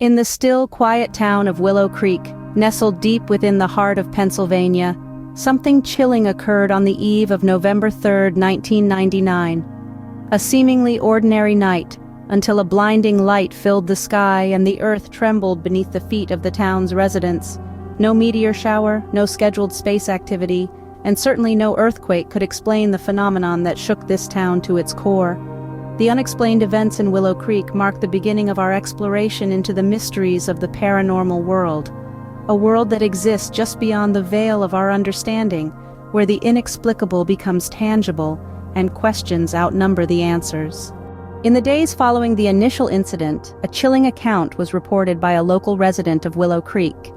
In the still, quiet town of Willow Creek, nestled deep within the heart of Pennsylvania, something chilling occurred on the eve of November 3, 1999. A seemingly ordinary night, until a blinding light filled the sky and the earth trembled beneath the feet of the town's residents. No meteor shower, no scheduled space activity, and certainly no earthquake could explain the phenomenon that shook this town to its core. The unexplained events in Willow Creek mark the beginning of our exploration into the mysteries of the paranormal world, a world that exists just beyond the veil of our understanding, where the inexplicable becomes tangible and questions outnumber the answers. In the days following the initial incident, a chilling account was reported by a local resident of Willow Creek.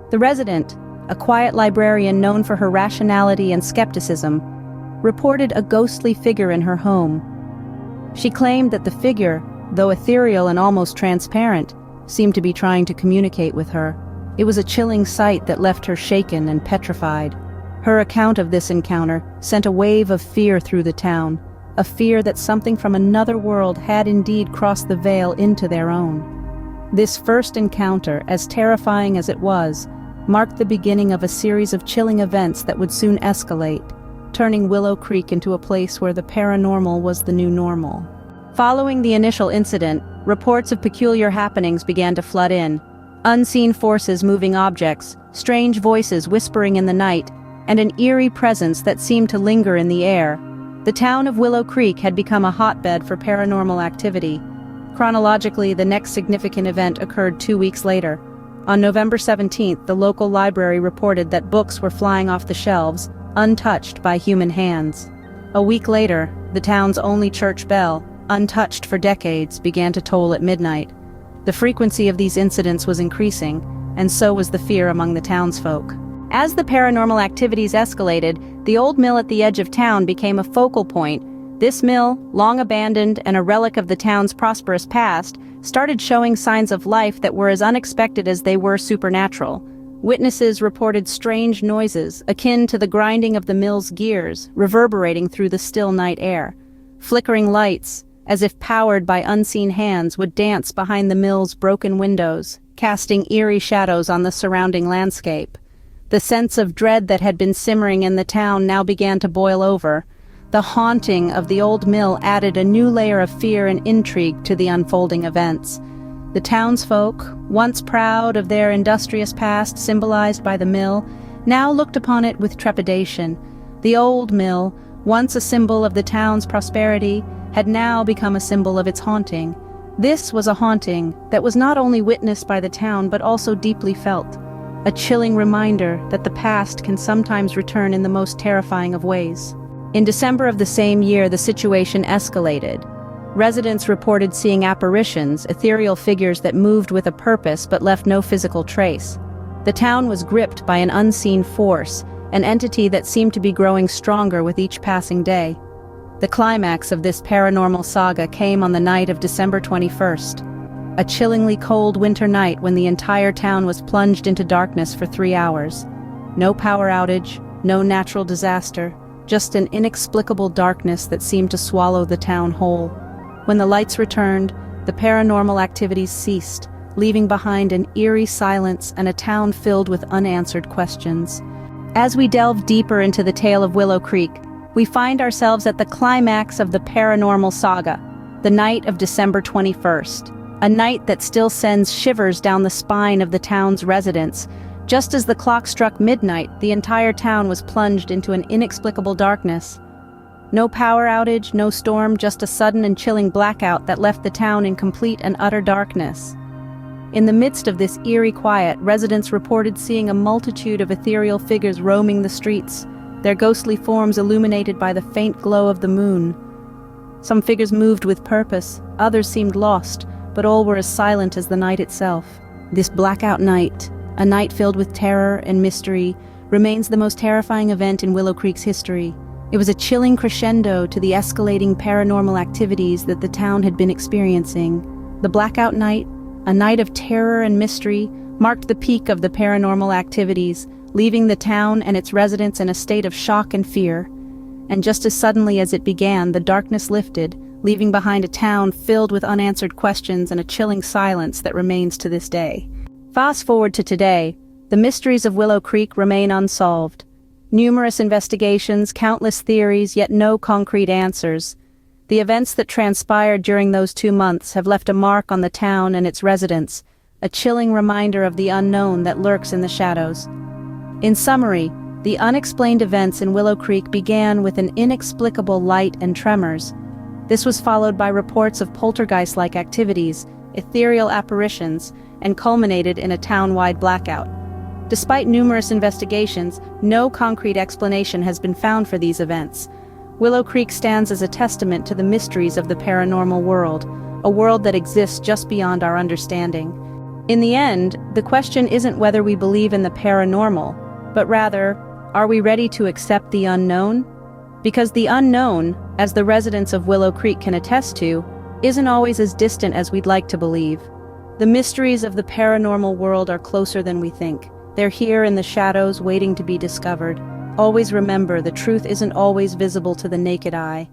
The resident, a quiet librarian known for her rationality and skepticism, reported a ghostly figure in her home. She claimed that the figure, though ethereal and almost transparent, seemed to be trying to communicate with her. It was a chilling sight that left her shaken and petrified. Her account of this encounter sent a wave of fear through the town, a fear that something from another world had indeed crossed the veil into their own. This first encounter, as terrifying as it was, marked the beginning of a series of chilling events that would soon escalate, turning Willow Creek into a place where the paranormal was the new normal. Following the initial incident, reports of peculiar happenings began to flood in. Unseen forces moving objects, strange voices whispering in the night, and an eerie presence that seemed to linger in the air. The town of Willow Creek had become a hotbed for paranormal activity. Chronologically, the next significant event occurred 2 weeks later. On November 17th, the local library reported that books were flying off the shelves, untouched by human hands. A week later, the town's only church bell, untouched for decades, began to toll at midnight. The frequency of these incidents was increasing, and so was the fear among the townsfolk. As the paranormal activities escalated, the old mill at the edge of town became a focal point. This mill, long abandoned and a relic of the town's prosperous past, started showing signs of life that were as unexpected as they were supernatural. Witnesses reported strange noises, akin to the grinding of the mill's gears, reverberating through the still night air. Flickering lights, as if powered by unseen hands, would dance behind the mill's broken windows, casting eerie shadows on the surrounding landscape. The sense of dread that had been simmering in the town now began to boil over. The haunting of the old mill added a new layer of fear and intrigue to the unfolding events. The townsfolk, once proud of their industrious past symbolized by the mill, now looked upon it with trepidation. The old mill, once a symbol of the town's prosperity, had now become a symbol of its haunting. This was a haunting that was not only witnessed by the town but also deeply felt, a chilling reminder that the past can sometimes return in the most terrifying of ways. In December of the same year, the situation escalated. Residents reported seeing apparitions, ethereal figures that moved with a purpose but left no physical trace. The town was gripped by an unseen force, an entity that seemed to be growing stronger with each passing day. The climax of this paranormal saga came on the night of December 21st, a chillingly cold winter night when the entire town was plunged into darkness for 3 hours. No power outage, no natural disaster, just an inexplicable darkness that seemed to swallow the town whole. When the lights returned, the paranormal activities ceased, leaving behind an eerie silence and a town filled with unanswered questions. As we delve deeper into the tale of Willow Creek, we find ourselves at the climax of the paranormal saga, the night of December 21st, a night that still sends shivers down the spine of the town's residents. Just as the clock struck midnight, the entire town was plunged into an inexplicable darkness. No power outage, no storm, just a sudden and chilling blackout that left the town in complete and utter darkness. In the midst of this eerie quiet, residents reported seeing a multitude of ethereal figures roaming the streets, their ghostly forms illuminated by the faint glow of the moon. Some figures moved with purpose, others seemed lost, but all were as silent as the night itself. This blackout night, a night filled with terror and mystery, remains the most terrifying event in Willow Creek's history. It was a chilling crescendo to the escalating paranormal activities that the town had been experiencing. The blackout night, a night of terror and mystery, marked the peak of the paranormal activities, leaving the town and its residents in a state of shock and fear. And just as suddenly as it began, the darkness lifted, leaving behind a town filled with unanswered questions and a chilling silence that remains to this day. Fast forward to today, the mysteries of Willow Creek remain unsolved. Numerous investigations, countless theories, yet no concrete answers. The events that transpired during those 2 months have left a mark on the town and its residents, a chilling reminder of the unknown that lurks in the shadows. In summary, the unexplained events in Willow Creek began with an inexplicable light and tremors. This was followed by reports of poltergeist-like activities, ethereal apparitions, and culminated in a town-wide blackout. Despite numerous investigations, no concrete explanation has been found for these events. Willow Creek stands as a testament to the mysteries of the paranormal world, a world that exists just beyond our understanding. In the end, the question isn't whether we believe in the paranormal, but rather, are we ready to accept the unknown? Because the unknown, as the residents of Willow Creek can attest to, isn't always as distant as we'd like to believe. The mysteries of the paranormal world are closer than we think. They're here in the shadows, waiting to be discovered. Always remember, the truth isn't always visible to the naked eye.